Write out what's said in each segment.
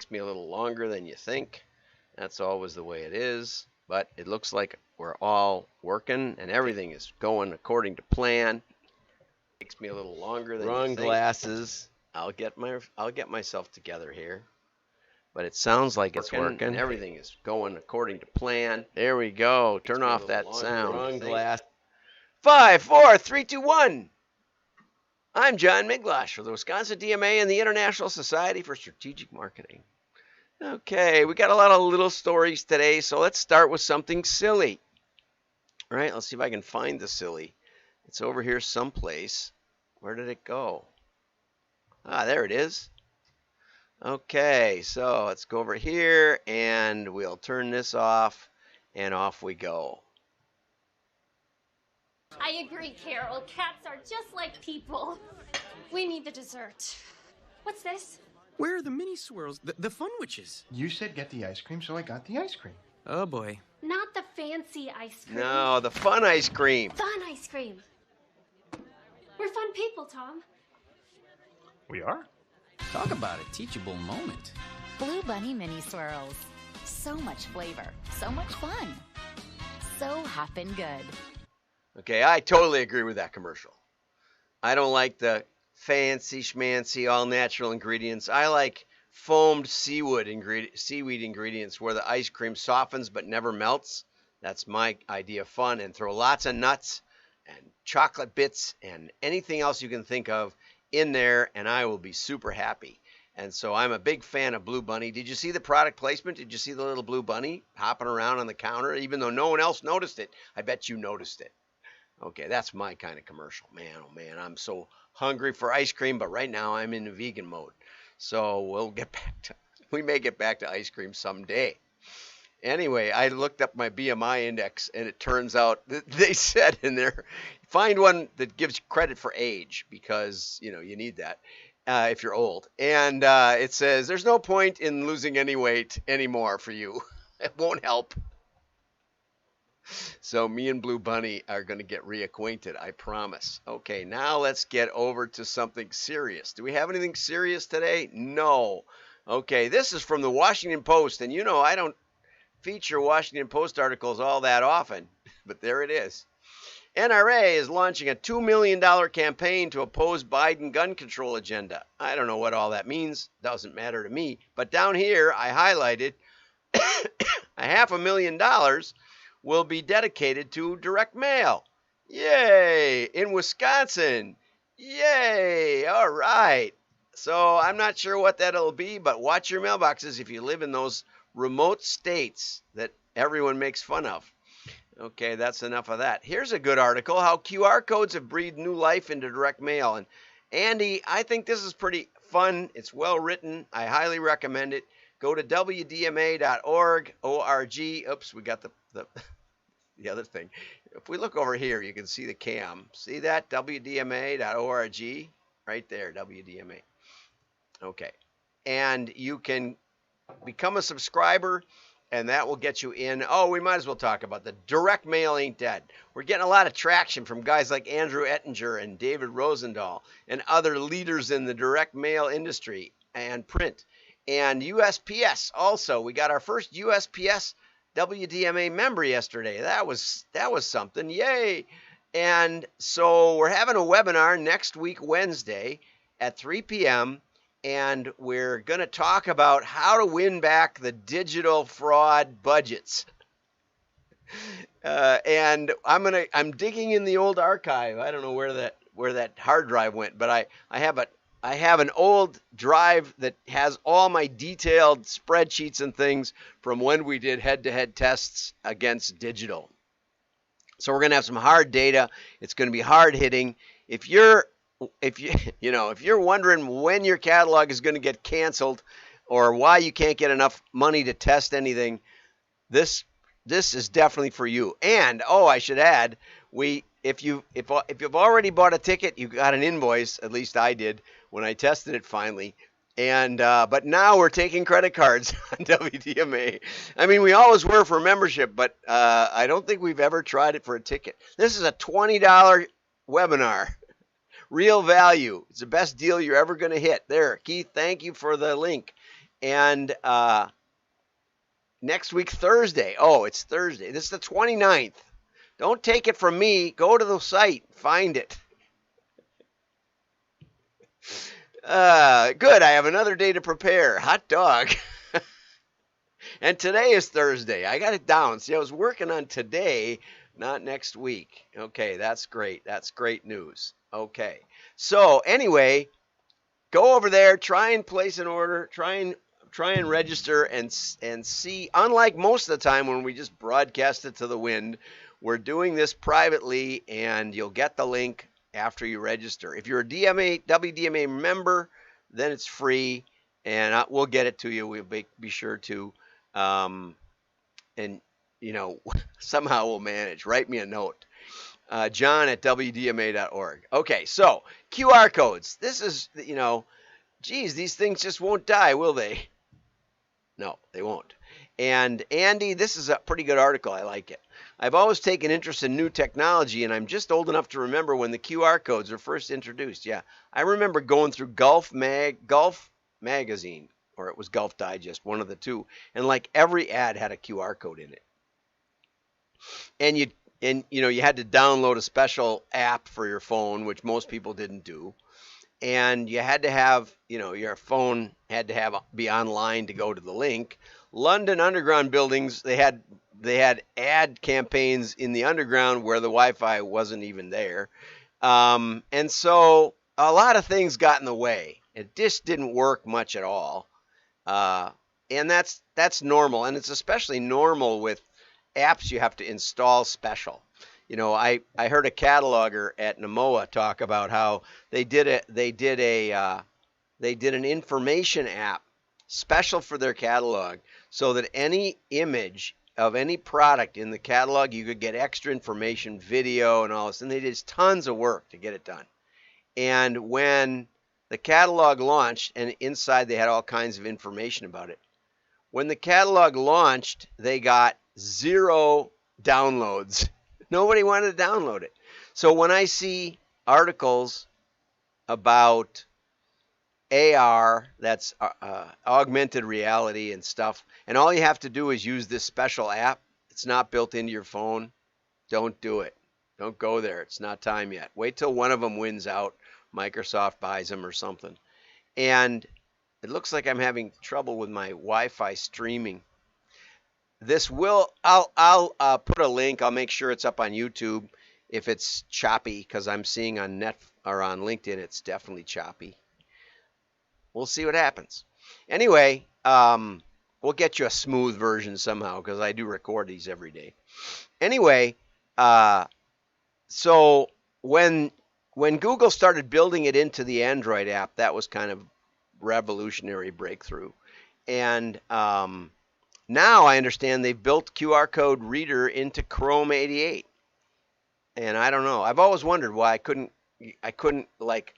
Takes me a little longer than you think. That's always the way it is. But it looks like we're all working and everything is going according to plan. Takes me a little longer than you think. Wrong glasses. I'll get myself together here. But it sounds like it's working. And everything is going according to plan. There we go. Turn off that sound. Wrong glass. 5, 4, 3, 2, 1. I'm John Miglosh for the Wisconsin DMA and the International Society for Strategic Marketing. Okay, we got a lot of little stories today, so let's start with something silly. All right, let's see if I can find the silly. It's over here someplace. Where did it go? Ah, there it is. Okay, so let's go over here and we'll turn this off and off we go. I agree, Carol. Cats are just like people. We need the dessert. What's this? Where are the mini swirls? The fun witches. You said get the ice cream, so I got the ice cream. Oh, boy. Not the fancy ice cream. No, the fun ice cream. Fun ice cream. We're fun people, Tom. We are? Talk about a teachable moment. Blue Bunny Mini Swirls. So much flavor. So much fun. So hoppin' good. Okay, I totally agree with that commercial. I don't like the fancy schmancy all natural ingredients. I like foamed seaweed ingredients where the ice cream softens but never melts. That's my idea of fun. And throw lots of nuts and chocolate bits and anything else you can think of in there, and I will be super happy. And so I'm a big fan of Blue Bunny. Did you see the product placement? Did you see the little blue bunny hopping around on the counter? Even though no one else noticed it, I bet you noticed it. Okay, that's my kind of commercial. Man, oh man, I'm so hungry for ice cream, but right now I'm in vegan mode. So we may get back to ice cream someday. Anyway, I looked up my BMI index, and it turns out that they said in there, find one that gives credit for age, because, you need that if you're old. And it says, there's no point in losing any weight anymore for you. It won't help. So me and Blue Bunny are going to get reacquainted, I promise. Okay, now let's get over to something serious. Do we have anything serious today? No. Okay, this is from the Washington Post, and I don't feature Washington Post articles all that often, but there it is. NRA is launching a $2 million campaign to oppose Biden gun control agenda. I don't know what all that means. Doesn't matter to me. But down here, I highlighted $500,000 will be dedicated to direct mail. Yay! In Wisconsin. Yay! All right. So I'm not sure what that'll be, but watch your mailboxes if you live in those remote states that everyone makes fun of. Okay, that's enough of that. Here's a good article, how QR codes have breathed new life into direct mail. And Andy, I think this is pretty fun. It's well written. I highly recommend it. Go to wdma.org, O-R-G. Oops, we got the other thing. If we look over here, you can see the cam. See that? wdma.org. Right there, WDMA. Okay. And you can become a subscriber, and that will get you in. Oh, we might as well talk about the direct mail ain't dead. We're getting a lot of traction from guys like Andrew Ettinger and David Rosendahl and other leaders in the direct mail industry and print. And USPS also. We got our first USPS WDMA member yesterday. That was something. Yay. And so we're having a webinar next week, Wednesday at 3 p.m. And we're going to talk about how to win back the digital fraud budgets. And I'm digging in the old archive. I don't know where that hard drive went, but I have an old drive that has all my detailed spreadsheets and things from when we did head-to-head tests against digital. So we're going to have some hard data. It's going to be hard hitting. If you're wondering when your catalog is going to get canceled or why you can't get enough money to test anything, this is definitely for you. And I should add, if you've already bought a ticket, you got an invoice. At least I did when I tested it finally. And but now we're taking credit cards on WDMA. I mean, we always were for membership, but I don't think we've ever tried it for a ticket. This is a $20 webinar. Real value. It's the best deal you're ever going to hit. There, Keith, thank you for the link. And next week, Thursday. Oh, it's Thursday. This is the 29th. Don't take it from me. Go to the site. Find it. Good. I have another day to prepare. Hot dog. And today is Thursday. I got it down. See, I was working on today, not next week. Okay, that's great. That's great news. Okay. So anyway, go over there, try and place an order, try and register and see. Unlike most of the time when we just broadcast it to the wind, we're doing this privately, and you'll get the link after you register. If you're a WDMA member, then it's free, and we'll get it to you. We'll be sure to, and somehow we'll manage. Write me a note. John at WDMA.org. Okay, so QR codes. This is, geez, these things just won't die, will they? No, they won't. And Andy, this is a pretty good article. I like it. I've always taken interest in new technology, and I'm just old enough to remember when the QR codes were first introduced. Yeah, I remember going through Golf Magazine, or it was Golf Digest, one of the two, and like every ad had a QR code in it. And you had to download a special app for your phone, which most people didn't do. And you had to have, your phone had to be online to go to the link. London Underground buildings, they had ad campaigns in the underground where the Wi-Fi wasn't even there. And so a lot of things got in the way. It just didn't work much at all. And that's normal. And it's especially normal with apps you have to install special. I heard a cataloger at Namoa talk about how they did an information app special for their catalog, so that any image of any product in the catalog, you could get extra information, video, and all this. And they did tons of work to get it done. And when the catalog launched, and inside they had all kinds of information about it, when the catalog launched, they got 0 downloads. Nobody wanted to download it. So when I see articles about AR, that's augmented reality and stuff, and all you have to do is use this special app, it's not built into your phone, don't do it. Don't go there. It's not time yet. Wait till one of them wins out. Microsoft buys them or something. And it looks like I'm having trouble with my Wi-Fi streaming. I'll put a link. I'll make sure it's up on YouTube if it's choppy, because I'm seeing on LinkedIn it's definitely choppy. We'll see what happens. Anyway, we'll get you a smooth version somehow, because I do record these every day. Anyway, so when Google started building it into the Android app, that was kind of revolutionary breakthrough. And now I understand they've built QR code reader into Chrome 88. And I don't know. I've always wondered why I couldn't like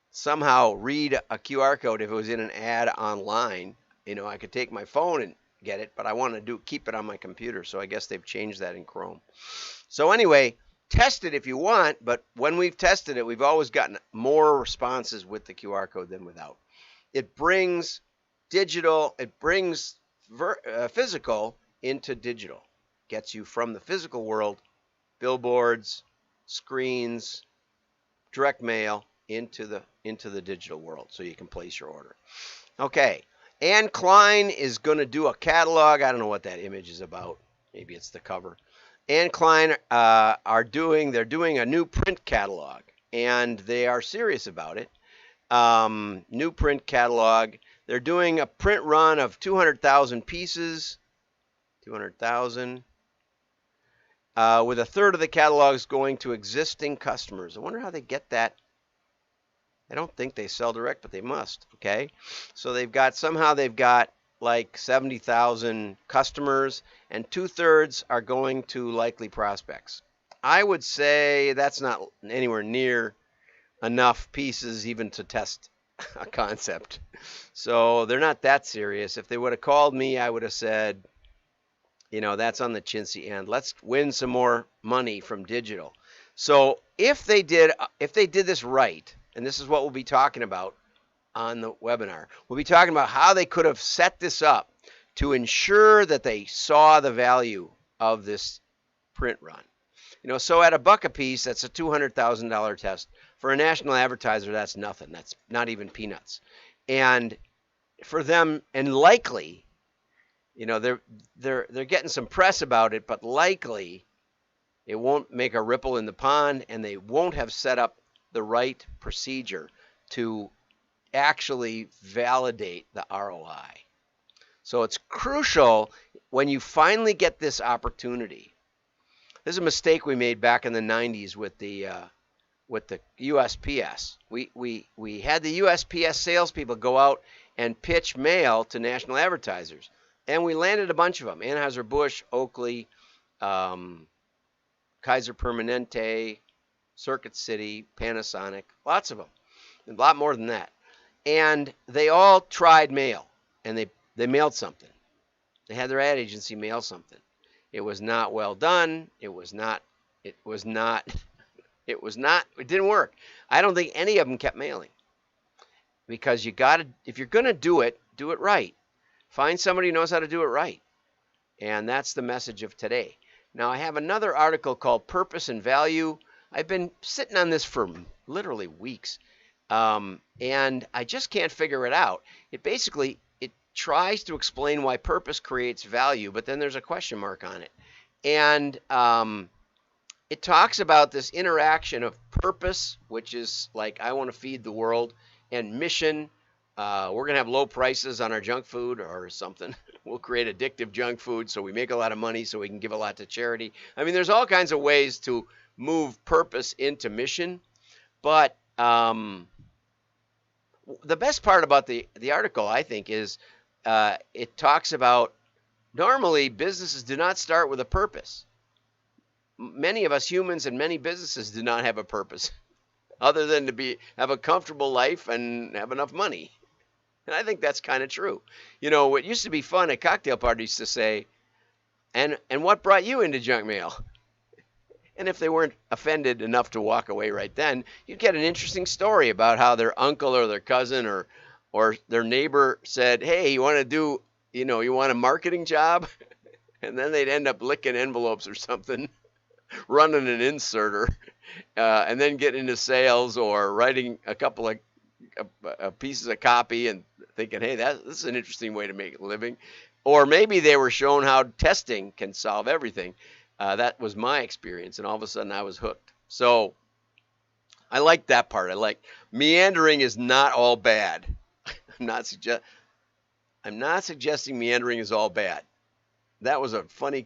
somehow read a QR code if it was in an ad online. I could take my phone and get it, but I want to keep it on my computer. So I guess they've changed that in Chrome. So anyway, test it if you want, but when we've tested it, we've always gotten more responses with the QR code than without. It brings digital, it brings physical into digital. Gets you from the physical world, billboards, screens, direct mail, into the digital world, so you can place your order. Okay, and Klein is going to do a catalog. I don't know what that image is about. Maybe it's the cover. And Klein they're doing a new print catalog, and they are serious about it. New print catalog. They're doing a print run of 200,000 pieces. 200,000. With a third of the catalogs going to existing customers. I wonder how they get that. I don't think they sell direct, but they must. Okay, so they've got like 70,000 customers, and 2/3 are going to likely prospects. I would say that's not anywhere near enough pieces even to test a concept. So they're not that serious. If they would have called me, I would have said, that's on the chintzy end. Let's win some more money from digital. So if they did this right, and this is what we'll be talking about on the webinar. We'll be talking about how they could have set this up to ensure that they saw the value of this print run. So at $1 a piece, that's a $200,000 test. For a national advertiser, that's nothing. That's not even peanuts. And for them, and likely, they're getting some press about it, but likely it won't make a ripple in the pond, and they won't have set up the right procedure to actually validate the ROI. So it's crucial when you finally get this opportunity. This is a mistake we made back in the 90s with the USPS. We had the USPS salespeople go out and pitch mail to national advertisers, and we landed a bunch of them: Anheuser-Busch, Oakley, Kaiser Permanente, Circuit City, Panasonic, lots of them, a lot more than that. And they all tried mail, and they mailed something. They had their ad agency mail something. It was not well done. It didn't work. I don't think any of them kept mailing, because if you're going to do it right. Find somebody who knows how to do it right. And that's the message of today. Now, I have another article called Purpose and Value. I've been sitting on this for literally weeks, and I just can't figure it out. It tries to explain why purpose creates value, but then there's a question mark on it. And it talks about this interaction of purpose, which is like, I want to feed the world, and mission. We're going to have low prices on our junk food or something. We'll create addictive junk food so we make a lot of money so we can give a lot to charity. I mean, there's all kinds of ways to move purpose into mission. But the best part about the article, I think, is it talks about normally businesses do not start with a purpose. Many of us humans and many businesses do not have a purpose other than to have a comfortable life and have enough money. And I think that's kind of true. It used to be fun at cocktail parties to say, and what brought you into junk mail? And if they weren't offended enough to walk away right then, you'd get an interesting story about how their uncle or their cousin or their neighbor said, hey, you want a marketing job? And then they'd end up licking envelopes or something, running an inserter, and then get into sales or writing a couple of pieces of copy and thinking, hey, this is an interesting way to make a living. Or maybe they were shown how testing can solve everything. That was my experience, and all of a sudden I was hooked. So I like that part. I like meandering is not all bad. I'm not suggesting meandering is all bad. That was a funny,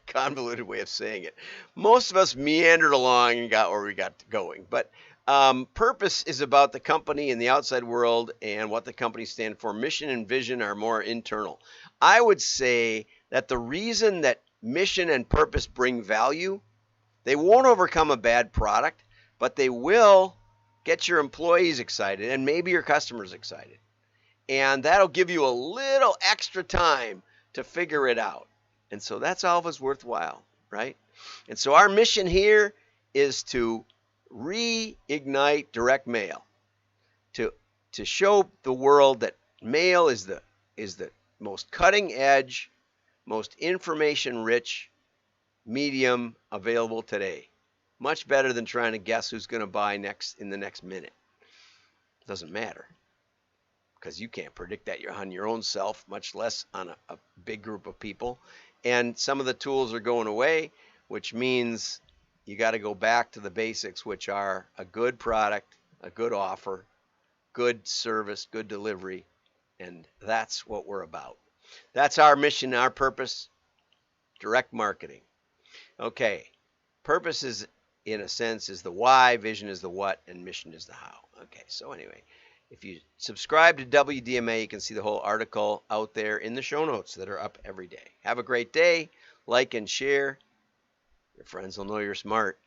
convoluted way of saying it. Most of us meandered along and got where we got going. But purpose is about the company and the outside world and what the company stands for. Mission and vision are more internal. I would say that the reason that mission and purpose bring value, they won't overcome a bad product, but they will get your employees excited and maybe your customers excited. And that'll give you a little extra time to figure it out. And so that's always worthwhile, right? And so our mission here is to reignite direct mail, to show the world that mail is the most cutting edge, most information rich medium available today. Much better than trying to guess who's going to buy next in the next minute. It doesn't matter, because you can't predict that on your own self, much less on a big group of people. And some of the tools are going away, which means you got to go back to the basics, which are a good product, a good offer, good service, good delivery. And that's what we're about. That's our mission, our purpose, direct marketing. Okay, purpose is, in a sense, is the why, vision is the what, and mission is the how. Okay, so anyway, if you subscribe to WDMA, you can see the whole article out there in the show notes that are up every day. Have a great day. Like and share. Your friends will know you're smart.